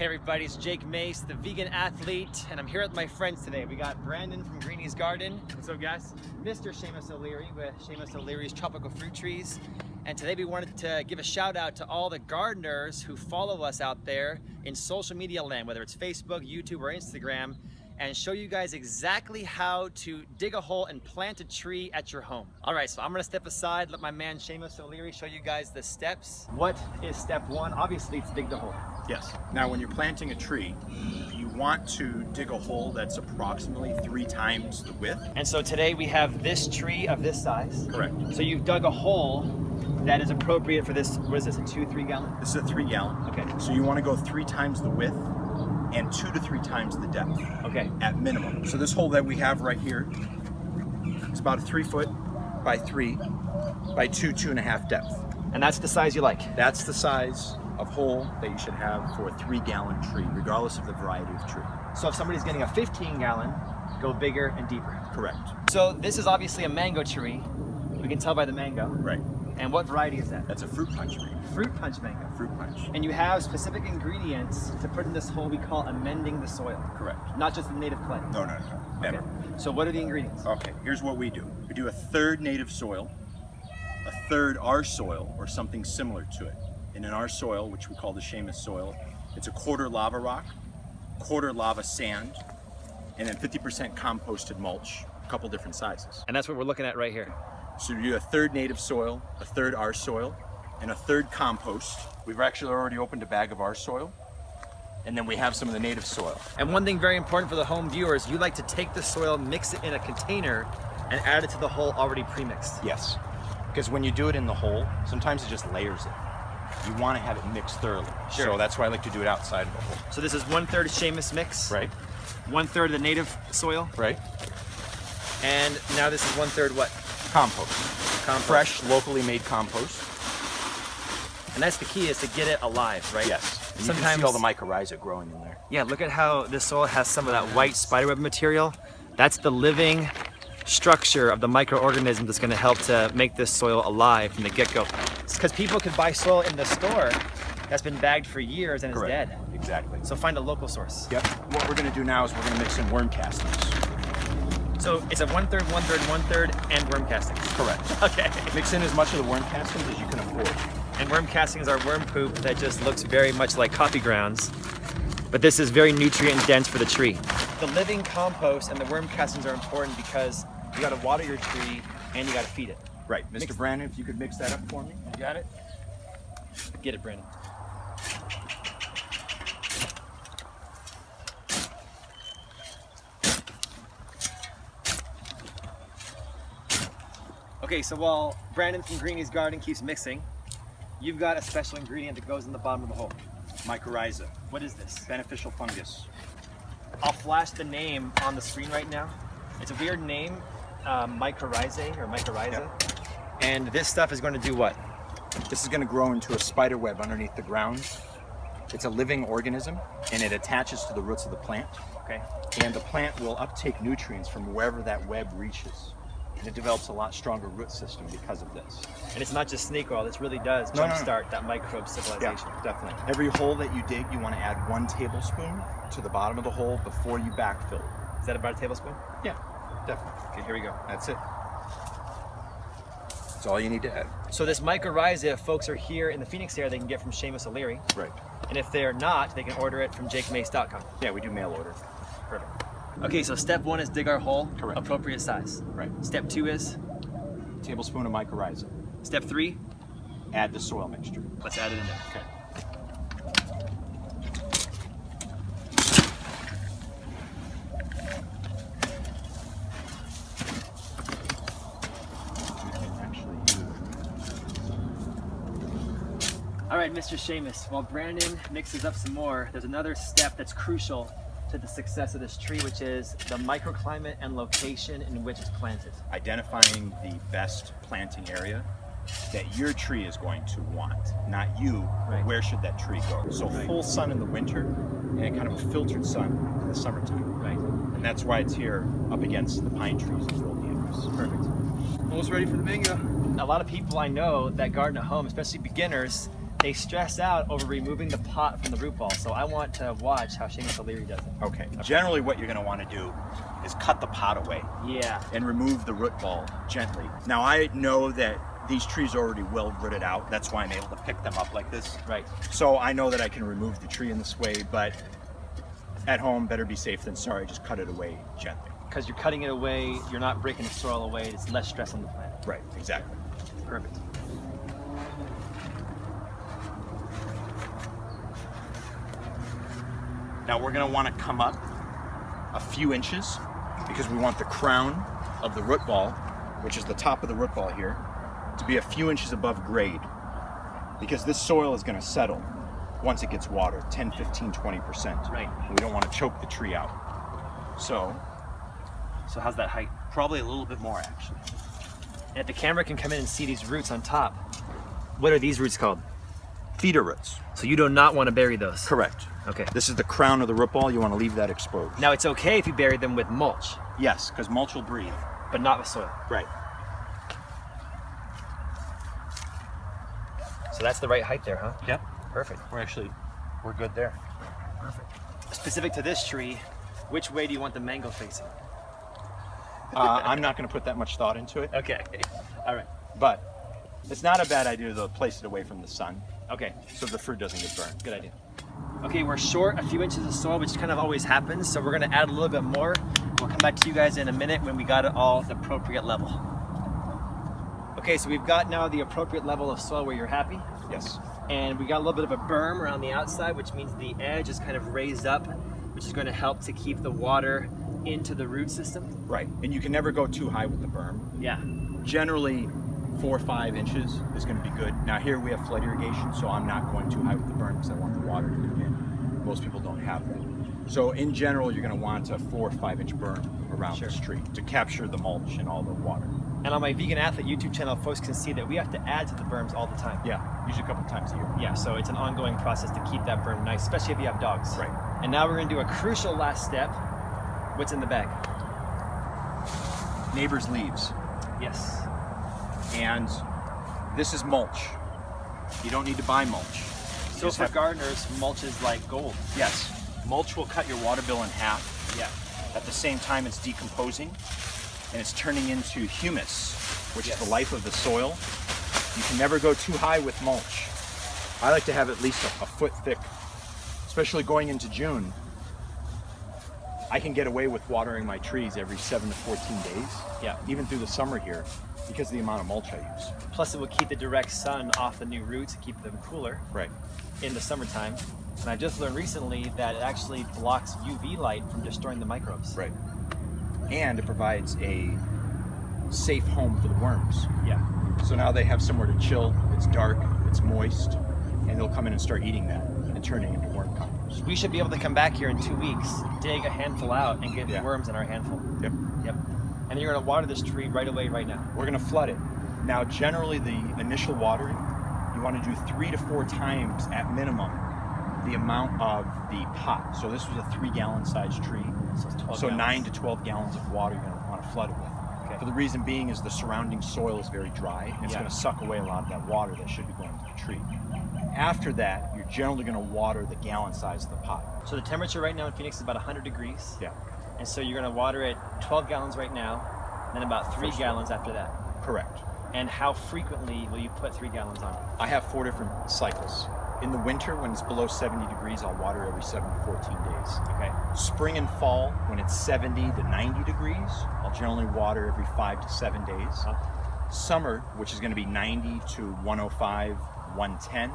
Hey everybody, it's Jake Mace, the vegan athlete, and I'm here with my friends today. We got Brandon from Greenie's Garden. What's up, guys? Mr. Seamus O'Leary with Seamus O'Leary's Tropical Fruit Trees. And today we wanted to give a shout out to all the gardeners who follow us out there in social media land, whether it's Facebook, YouTube, or Instagram, and show you guys exactly how to dig a hole and plant a tree at your home. All right, so I'm gonna step aside, let my man Seamus O'Leary show you guys the steps. What is step one? Obviously, it's dig the hole. Yes. Now, when you're planting a tree, you want to dig a hole that's approximately 3 times the width. And so today we have this tree of this size. Correct. So you've dug a hole that is appropriate for this, what is this, a 2-3 gallon? This is a 3 gallon. Okay. So you want to go 3 times the width and 2 to 3 times the depth. Okay. At minimum. So this hole that we have right here is about a 3 foot by 3 by 2.5 depth. And that's the size you like? That's the size of hole that you should have for a 3 gallon tree, regardless of the variety of tree. So if somebody's getting a 15 gallon, go bigger and deeper. Correct. So this is obviously a mango tree. We can tell by the mango. Right. And what variety is that? That's a fruit punch tree. Fruit punch mango. Fruit punch. And you have specific ingredients to put in this hole we call amending the soil. Correct. Not just the native clay. No, never. Okay. So what are the ingredients? Okay, here's what we do. We do a third native soil, a third our soil, or something similar to it. And in our soil, which we call the Seamus soil, it's a quarter lava rock, quarter lava sand, and then 50% composted mulch, a couple different sizes. And that's what we're looking at right here. So we do a third native soil, a third our soil, and a third compost. We've actually already opened a bag of our soil, and then we have some of the native soil. And one thing very important for the home viewers, you like to take the soil, mix it in a container, and add it to the hole already pre-mixed. Yes, because when you do it in the hole, sometimes it just layers it. You want to have it mixed thoroughly. Sure. So that's why I like to do it outside of the hole. So this is 1/3 Seamus mix. Right. 1/3 of the native soil. Right. And now this is 1/3 what? Compost. Compost. Fresh, locally made compost. And that's the key, is to get it alive, right? Yes. And you can Sometimes see all the mycorrhiza growing in there. Yeah, look at how this soil has some of that white spiderweb material. That's the living structure of the microorganism that's going to help to make this soil alive from the get-go. Because people could buy soil in the store that's been bagged for years and Correct. is dead. Exactly. So find a local source. Yep. What we're going to do now is we're going to mix in worm castings. So it's a 1/3, 1/3, 1/3, and worm castings. Correct. Okay. Mix in as much of the worm castings as you can afford. And worm castings are worm poop that just looks very much like coffee grounds. But this is very nutrient dense for the tree. The living compost and the worm castings are important because you gotta water your tree and you gotta feed it. Right. Mr. Brandon, if you could mix that up for me. You got it? Get it, Brandon. Okay, so while Brandon from Greenie's Garden keeps mixing, you've got a special ingredient that goes in the bottom of the hole. Mycorrhiza. What is this? Beneficial fungus. I'll flash the name on the screen right now. It's a weird name, mycorrhizae or mycorrhiza. Yep. And this stuff is going to do what? This is going to grow into a spider web underneath the ground. It's a living organism, and it attaches to the roots of the plant. Okay. And the plant will uptake nutrients from wherever that web reaches. And it develops a lot stronger root system because of this. And it's not just snake oil, this really does No. jumpstart that microbe civilization. Yeah, definitely. Every hole that you dig, you want to add 1 tablespoon to the bottom of the hole before you backfill. Is that about a tablespoon? Yeah, definitely. Okay, here we go. That's it. That's all you need to add. So this mycorrhiza, if folks are here in the Phoenix area, they can get from Seamus O'Leary. Right. And if they're not, they can order it from jakemace.com. Yeah, we do mail order. Perfect. Okay, so step 1 is dig our hole, Correct. appropriate size. Right. Step 2 is? Tablespoon of mycorrhiza. Step 3? Add the soil mixture. Let's add it in there. Okay. All right, Mr. Seamus, while Brandon mixes up some more, there's another step that's crucial to the success of this tree, which is the microclimate and location in which it's planted. Identifying the best planting area that your tree is going to want, not you, but Right. where should that tree go. So Right. full sun in the winter and kind of a filtered sun in the summertime. Right. And that's why it's here up against the pine trees and rhododendrons. Perfect. Almost ready for the bingo. A lot of people I know that garden at home, especially beginners, they stress out over removing the pot from the root ball. So I want to watch how Seamus O'Leary does it. Okay. Generally what you're going to want to do is cut the pot away Yeah. and remove the root ball gently. Now I know that these trees are already well rooted out. That's why I'm able to pick them up like this. Right. So I know that I can remove the tree in this way, but at home, better be safe than sorry. Just cut it away gently. Because you're cutting it away, you're not breaking the soil away. It's less stress on the plant. Right, exactly. Perfect. Now we're going to want to come up a few inches because we want the crown of the root ball, which is the top of the root ball here, to be a few inches above grade, because this soil is going to settle once it gets watered, 10, 15, 20%. Right. We don't want to choke the tree out. So how's that height? probably a little bit more actually. And if the camera can come in and see these roots on top, what are these roots called? Feeder roots. So you do not want to bury those. Correct. Okay. This is the crown of the root ball. You want to leave that exposed. Now it's okay if you bury them with mulch, Yes, because mulch will breathe. but not with soil. Right. So that's the right height there, huh? Yep. Perfect. We're good there. Specific to this tree, which way do you want the mango facing? I'm not going to put that much thought into it, Okay. All right. but it's not a bad idea to place it away from the sun Okay. so the fruit doesn't get burned. Good idea. Okay, we're short a few inches of soil, which kind of always happens. So we're gonna add a little bit more. We'll come back to you guys in a minute when we got it all the appropriate level. Okay, so we've got now the appropriate level of soil where you're happy. Yes. And we got a little bit of a berm around the outside, which means the edge is kind of raised up, which is going to help to keep the water into the root system. Right. And you can never go too high with the berm. Yeah. Generally, 4 or 5 inches is going to be good. Now here we have flood irrigation, so I'm not going too high with the berm because I want the water to come in. Most people don't have that. So in general, you're going to want a 4 or 5 inch berm around Sure. this tree to capture the mulch and all the water. And on my Vegan Athlete YouTube channel, folks can see that we have to add to the berms all the time. Yeah, usually a couple times a year. Yeah, so it's an ongoing process to keep that berm nice, especially if you have dogs. Right. And now we're going to do a crucial last step. What's in the bag? Neighbor's leaves. Yes. And this is mulch. You don't need to buy mulch. You So just for have- gardeners, mulch is like gold. Yes, mulch will cut your water bill in half. Yeah. At the same time, it's decomposing and it's turning into humus, which is the life of the soil. You can never go too high with mulch. I like to have at least a foot thick, especially going into June. I can get away with watering my trees every 7 to 14 days, Yeah. even through the summer here, because of the amount of mulch I use. Plus it will keep the direct sun off the new roots and keep them cooler Right. in the summertime. And I just learned recently that it actually blocks UV light from destroying the microbes. Right. And it provides a safe home for the worms. Yeah. So now they have somewhere to chill, it's dark, it's moist, and they'll come in and start eating that and turning into worm compost. We should be able to come back here in 2 weeks, dig a handful out, and get Yeah. worms in our handful. Yep. Yep. And you're going to water this tree right away, right now. We're gonna flood it. Now generally the initial watering, you wanna do 3 to 4 times at minimum the amount of the pot. So this was a 3-gallon size tree. So it's 12 So gallons. 9 to 12 gallons of water you're gonna wanna flood it with. Okay. For the reason being is the surrounding soil is very dry and it's Yeah. gonna suck away a lot of that water that should be going to the tree. After that, you're generally gonna water the gallon size of the pot. So the temperature right now in Phoenix is about 100 degrees. Yeah, And so you're going to water it 12 gallons right now, and then about 3 First. gallons after that. correct. And how frequently will you put 3 gallons on? I have 4 different cycles. In the winter, when it's below 70 degrees, I'll water every 7 to 14 days. Okay. Spring and fall, when it's 70 to 90 degrees, I'll generally water every 5 to 7 days. Huh? Summer, which is going to be 90 to 105, 110,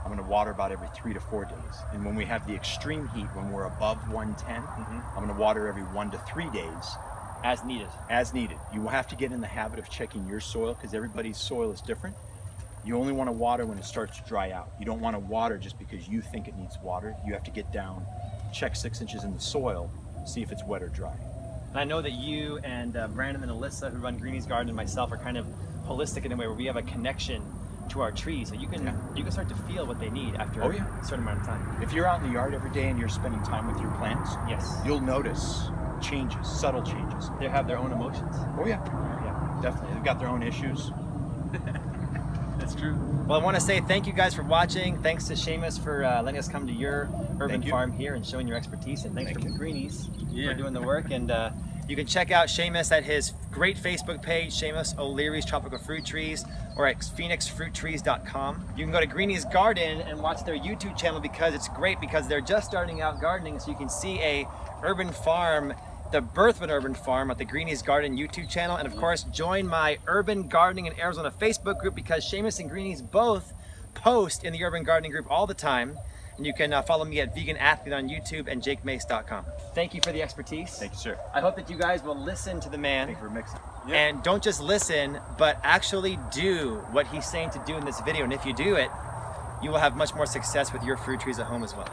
I'm going to water about every 3 to 4 days. And when we have the extreme heat, when we're above 110, I'm going to water every 1 to 3 days As needed. as needed. You will have to get in the habit of checking your soil because everybody's soil is different. You only want to water when it starts to dry out. You don't want to water just because you think it needs water. You have to get down, check 6 inches in the soil, see if it's wet or dry. And I know that you and Brandon and Alyssa, who run Greenie's Garden, and myself are kind of holistic in a way where we have a connection to our trees. So you can start to feel what they need after Oh, yeah. a certain amount of time. If you're out in the yard every day and you're spending time with your plants, Yes. you'll notice changes, subtle changes. They have their own emotions. Oh yeah, Yeah. definitely. They've got their own issues. That's true. Well, I want to say thank you guys for watching. Thanks to Seamus for letting us come to your urban Thank you. farm here and showing your expertise. And thanks Thank for you. Greenies Yeah. for doing the work. And you can check out Seamus at his great Facebook page, Seamus O'Leary's Tropical Fruit Trees, or at phoenixfruittrees.com. You can go to Greenies Garden and watch their YouTube channel because it's great because they're just starting out gardening, so you can see a urban farm, the birth of an urban farm, at the Greenies Garden YouTube channel. And of course, join my Urban Gardening in Arizona Facebook group because Seamus and Greenies both post in the Urban Gardening group all the time. And you can follow me at Vegan Athlete on YouTube and jakemace.com. Thank you for the expertise. Thank you, sir. I hope that you guys will listen to the man. Thank you for mixing. And don't just listen, but actually do what he's saying to do in this video. And if you do it, you will have much more success with your fruit trees at home as well.